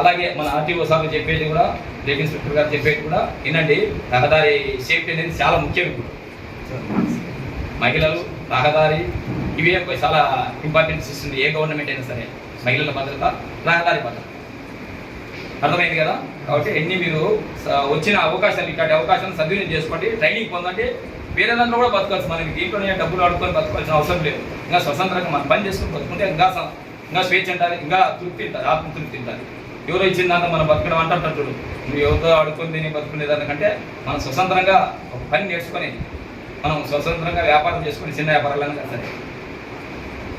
అలాగే మన ఆర్టీఓ సార్లు చెప్పేది కూడా, రేట్ ఇన్స్పెక్టర్ గారు చెప్పేది కూడా వినండి. రహదారి సేఫ్టీ అనేది చాలా ముఖ్యం. ఇప్పుడు మహిళలు, రహదారి ఇవి చాలా ఇంపార్టెన్స్ ఇస్తుంది ఏ గవర్నమెంట్ అయినా సరే. మహిళల భద్రత, రహదారి భద్రత, అర్థమైంది కదా. కాబట్టి ఎన్ని మీరు వచ్చిన అవకాశాలు, ఇట్లాంటి అవకాశాలను సద్వినియోగం చేసుకోండి, ట్రైనింగ్ పొందండి. వేరే దాంట్లో కూడా బతకవచ్చు. మనకి దీంట్లోనే డబ్బులు ఆడుకొని బతకాల్సిన అవసరం లేదు. ఇంకా స్వతంత్రంగా మనం పని చేసుకుని బతుకుంటే ఇంకా స్వేచ్ఛ ఉంటుంది, ఇంకా తృప్తి ఉంటుంది, ఆత్మతృప్తి ఉంటుంది. ఎవరో ఇచ్చిన దాంట్లో మనం బతకడం అంటారు. నువ్వు ఎవరితో ఆడుకొని తిని బతుకునేదానికంటే మనం స్వతంత్రంగా ఒక పని నేర్చుకొని మనం స్వతంత్రంగా వ్యాపారం చేసుకుని, చిన్న వ్యాపారాలైనా సరే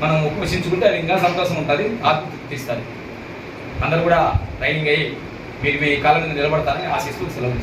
మనం పోషించుకుంటే అది ఇంకా సంతోషం ఉంటుంది, ఆత్మతృప్తి ఇస్తుంది. అందరూ కూడా ట్రైనింగ్ అయ్యి మీరు మీ కాళ్ళ మీద నిలబడతారని ఆశిస్తూ సెలవు.